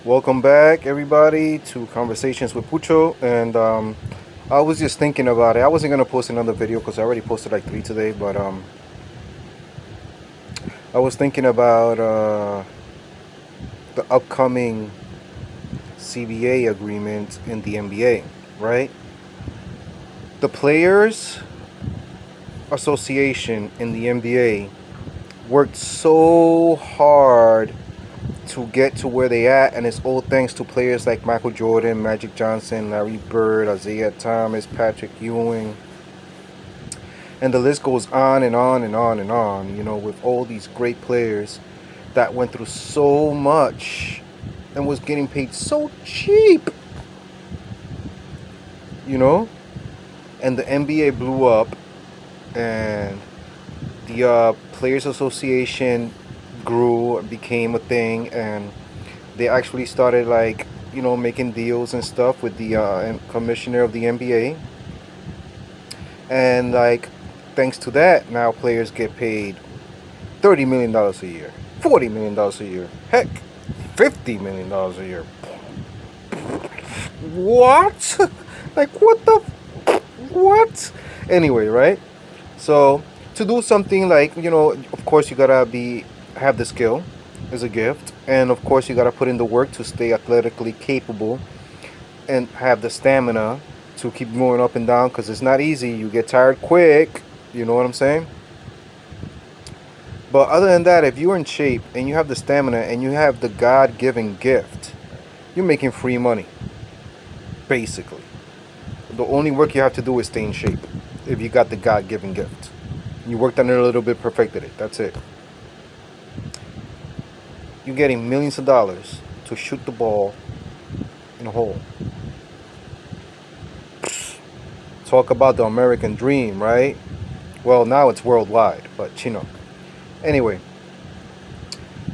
Welcome back, everybody, to Conversations with Pucho. And I was just thinking about it. I wasn't gonna post another video because I already posted like three today. But I was thinking about the upcoming CBA agreement in the NBA. Right, the Players Association in the NBA worked so hard to get to where they at, and it's all thanks to players like Michael Jordan, Magic Johnson, Larry Bird, Isaiah Thomas, Patrick Ewing, and the list goes on and on and on and on. With all these great players that went through so much and was getting paid so cheap. You know, and the NBA blew up, and the Players Association grew, became a thing, and they actually started making deals and stuff with the commissioner of the NBA, and thanks to that, now players get paid $30 million a year, $40 million a year, heck, $50 million a year. What? What the? What? Anyway, right? So to do something of course you gotta have the skill is a gift, and of course you gotta put in the work to stay athletically capable and have the stamina to keep going up and down, because it's not easy. You get tired quick. You know what I'm saying? But other than that, if you're in shape and you have the stamina and you have the God-given gift, you're making free money, basically. The only work you have to do is stay in shape. If you got the God-given gift, you worked on it a little bit, perfected it, that's it. You're getting millions of dollars to shoot the ball in a hole. Talk about the American dream, right? Well, now it's worldwide, but Anyway,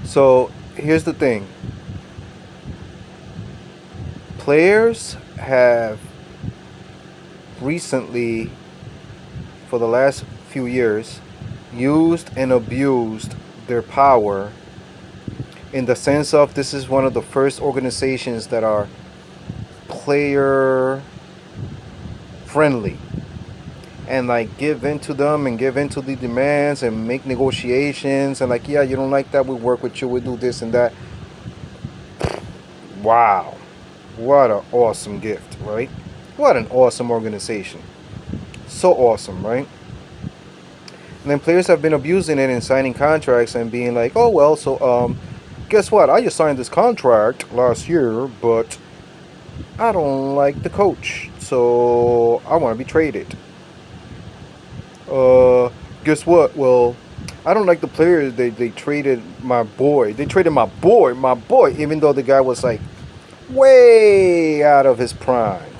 so here's the thing. Players have recently, for the last few years, used and abused their power, in the sense of this is one of the first organizations that are player friendly, and give in to them and give in to the demands and make negotiations, and yeah, you don't like that, we work with you, we do this and that. Wow, what an awesome gift, right? What an awesome organization. So awesome, right? And then players have been abusing it and signing contracts and being like, oh well, so guess what, I just signed this contract last year, but I don't like the coach, so I want to be traded. Guess what? Well, I don't like the players. They traded my boy. They traded my boy, even though the guy was way out of his prime.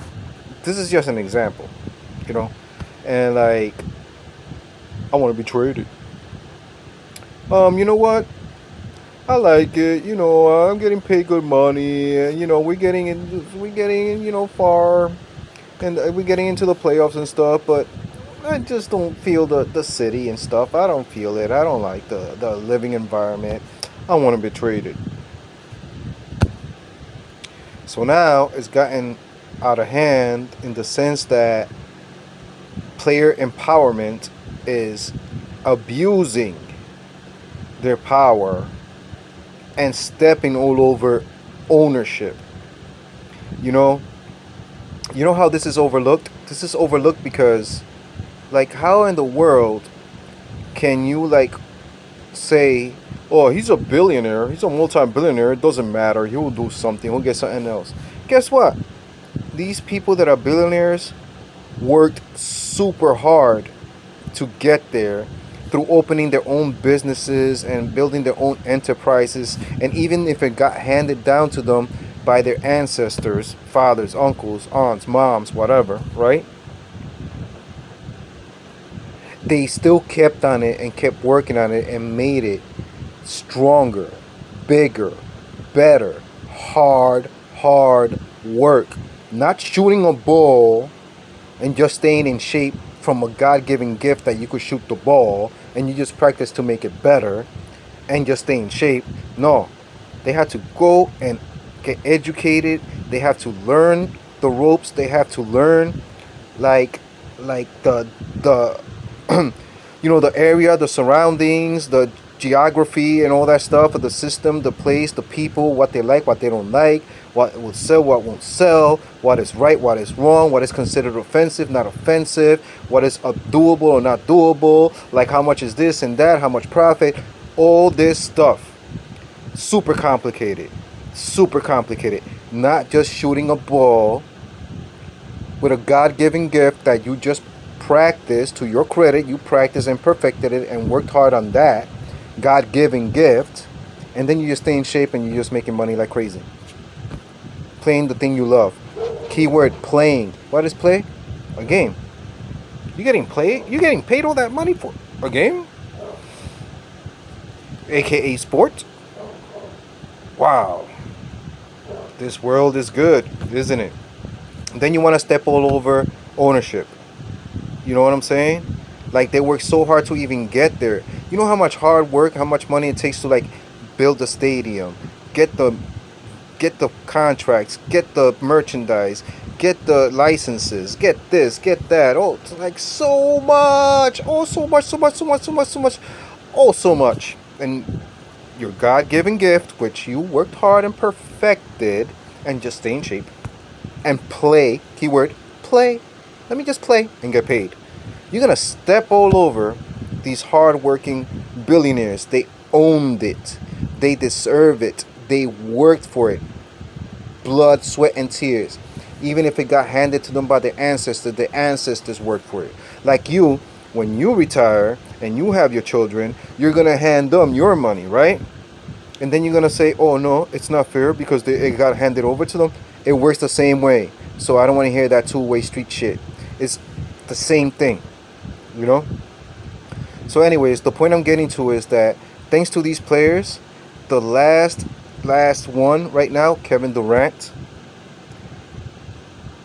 This is just an example, you know? And I want to be traded. You know what? I like it. I'm getting paid good money. We're getting far, and we're getting into the playoffs and stuff. But I just don't feel the city and stuff. I don't feel it. I don't like the living environment. I want to be traded. So now it's gotten out of hand, in the sense that player empowerment is abusing their power and stepping all over ownership. You know, how this is overlooked? This is overlooked because, how in the world can you say, oh, he's a billionaire, he's a multi-billionaire, it doesn't matter, he'll do something, he'll get something else. Guess what? These people that are billionaires worked super hard to get there, through opening their own businesses and building their own enterprises, and even if it got handed down to them by their ancestors, fathers, uncles, aunts, moms, whatever, right? They still kept on it and kept working on it and made it stronger, bigger, better. Hard work. Not shooting a ball and just staying in shape from a God-given gift that you could shoot the ball and you just practice to make it better and just stay in shape. No, they had to go and get educated. They have to learn the ropes. They have to learn like the the area, the surroundings, the geography and all that stuff of the system, the place, the people, what they like, what they don't like, what will sell, what won't sell, what is right, what is wrong, what is considered offensive, not offensive, what is doable or not doable, like how much is this and that, how much profit, all this stuff. Super complicated. Super complicated. Not just shooting a ball with a God-given gift that you just practice. To your credit, you practiced and perfected it and worked hard on that God-given gift, and then you just stay in shape and you're just making money like crazy. Playing the thing you love. Keyword playing. What is play? A game. You getting paid all that money for a game? AKA sport? Wow. This world is good, isn't it? Then you want to step all over ownership. You know what I'm saying? Like, they work so hard to even get there. You know how much hard work, how much money it takes to like build the stadium, get the contracts, get the merchandise, get the licenses, get this, get that. Oh, it's like so much. Oh, so much, so much, so much, so much, so much. Oh, so much. And your God-given gift, which you worked hard and perfected, and just stay in shape and play. Keyword play. Let me just play and get paid. You're gonna step all over these hard-working billionaires. They owned it. They deserve it. They worked for it. Blood, sweat, and tears. Even if it got handed to them by their ancestors worked for it. Like you, when you retire and you have your children, you're gonna hand them your money, right? And then you're gonna say, oh no, it's not fair because it got handed over to them. It works the same way. So I don't want to hear that two-way street shit. It's the same thing, you know? So anyways, the point I'm getting to is that thanks to these players, the last one right now, Kevin Durant,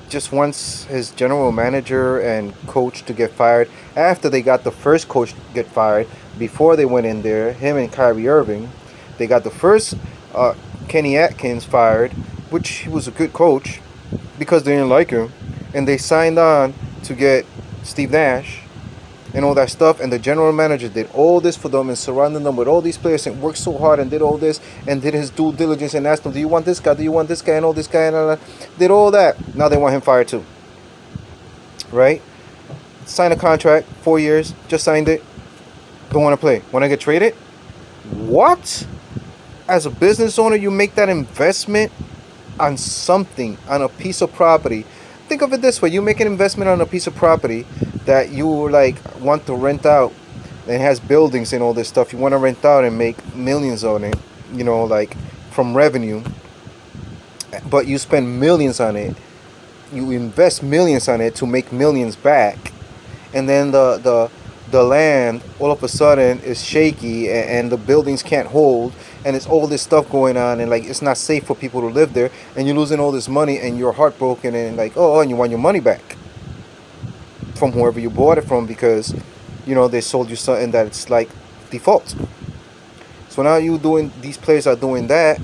just wants his general manager and coach to get fired after they got the first coach get fired. Before they went in there, him and Kyrie Irving, they got the first Kenny Atkins fired, which he was a good coach, because they didn't like him, and they signed on to get Steve Nash and all that stuff, and the general manager did all this for them and surrounded them with all these players and worked so hard and did all this and did his due diligence and asked them, do you want this guy, do you want this guy, and all this guy, and did all that. Now they want him fired too, right? Sign a contract, 4 years, just signed it, don't want to play, want to get traded. What? As a business owner, you make that investment on something, on a piece of property. Think of it this way: you make an investment on a piece of property that you like want to rent out, and it has buildings and all this stuff. You want to rent out and make millions on it, you know, like from revenue. But you spend millions on it. You invest millions on it to make millions back, and then the land all of a sudden is shaky, and the buildings can't hold, and it's all this stuff going on, and like it's not safe for people to live there, and you're losing all this money, and you're heartbroken, and like, oh, and you want your money back from whoever you bought it from, because you know they sold you something that's like default. So now these players are doing that,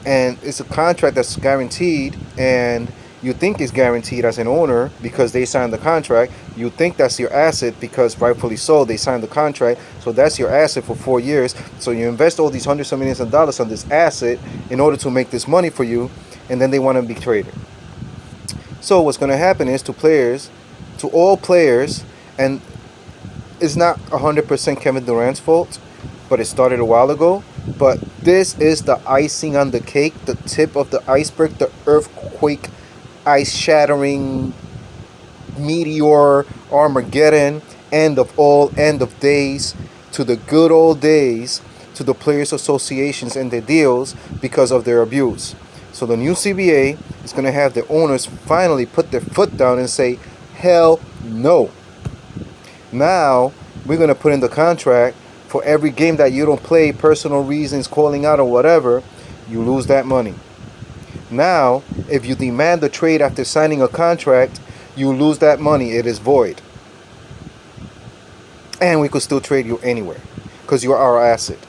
and it's a contract that's guaranteed, and you think it's guaranteed as an owner because they signed the contract. You think that's your asset because rightfully so, they signed the contract. So that's your asset for 4 years. So you invest all these hundreds of millions of dollars on this asset in order to make this money for you, and then they want to be traded. So what's going to happen is to all players, and it's not 100% Kevin Durant's fault, but it started a while ago. But this is the icing on the cake, the tip of the iceberg, the earthquake, ice-shattering, meteor, Armageddon, end of days, to the good old days, to the players' associations and their deals because of their abuse. So the new CBA is going to have the owners finally put their foot down and say, hell no. Now we're going to put in the contract for every game that you don't play, personal reasons, calling out or whatever, you lose that money. Now, if you demand the trade after signing a contract, you lose that money. It is void. And we could still trade you anywhere because you're our asset.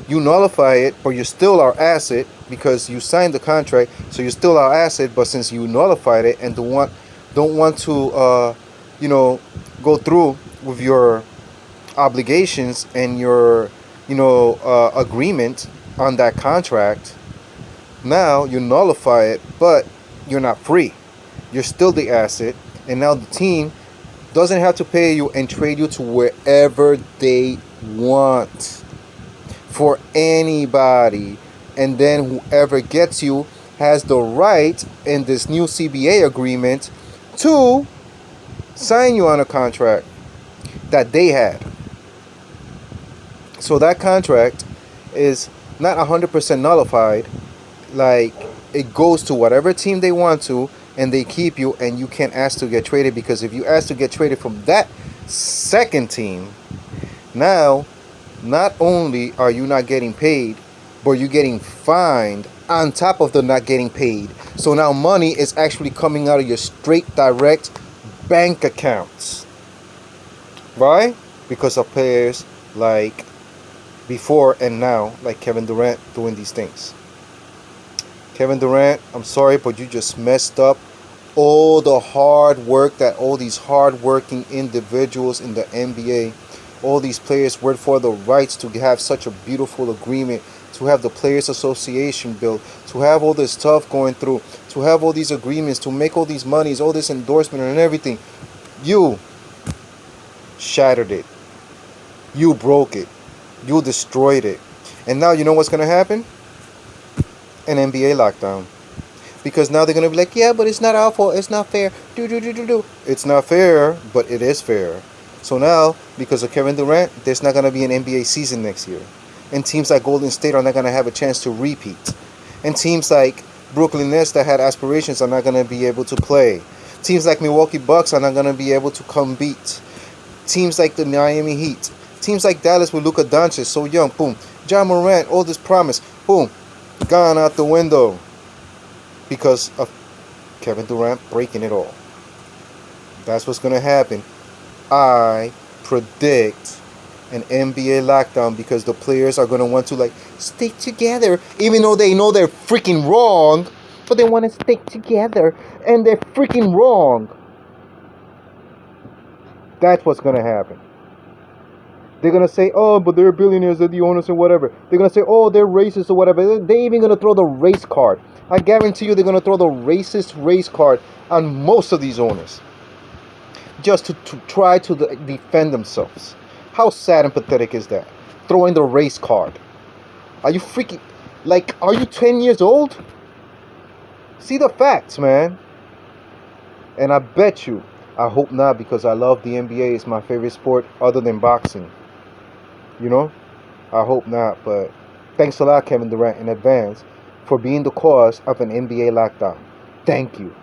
You nullify it, but you're still our asset because you signed the contract, so you're still our asset. But since you nullified it and don't want to, you know, go through with your obligations and your, agreement on that contract, now you nullify it, but you're not free. You're still the asset, and now the team doesn't have to pay you and trade you to wherever they want for anybody. And then whoever gets you has the right in this new CBA agreement to sign you on a contract that they had. So that contract is not 100% nullified. Like, it goes to whatever team they want to, and they keep you, and you can't ask to get traded, because if you ask to get traded from that second team, now not only are you not getting paid, but you're getting fined on top of the not getting paid. So now money is actually coming out of your straight direct bank accounts. Right? Because of players like before and now, like Kevin Durant doing these things. Kevin Durant, I'm sorry, but you just messed up all the hard work that all these hard-working individuals in the NBA, all these players worked for, the rights to have such a beautiful agreement, to have the Players Association built, to have all this stuff going through, to have all these agreements, to make all these monies, all this endorsement and everything. You shattered it. You broke it. You destroyed it. And now you know what's going to happen? An NBA lockdown. Because now they're going to be like, yeah, but it's not our fault. It's not fair. It's not fair, but it is fair. So now, because of Kevin Durant, there's not going to be an NBA season next year. And teams like Golden State are not going to have a chance to repeat. And teams like Brooklyn Nets that had aspirations are not going to be able to play. Teams like Milwaukee Bucks are not going to be able to compete. Teams like the Miami Heat. Teams like Dallas with Luka Doncic, so young, boom. Ja Morant, all this promise, boom. Gone out the window. Because of Kevin Durant breaking it all. That's what's going to happen. I predict an NBA lockdown because the players are going to want to stick together, even though they know they're freaking wrong, but they want to stick together and they're freaking wrong. That's what's going to happen. They're going to say, oh, but they're billionaires, they're the owners and whatever. They're going to say, oh, they're racist or whatever. They're even going to throw the race card. I guarantee you they're going to throw the racist race card on most of these owners. Just to try to defend themselves. How sad and pathetic is that? Throwing the race card. Are you freaking... are you 10 years old? See the facts, man. And I bet you, I hope not, because I love the NBA. It's my favorite sport other than boxing. You know? I hope not, but thanks a lot, Kevin Durant, in advance for being the cause of an NBA lockdown. Thank you.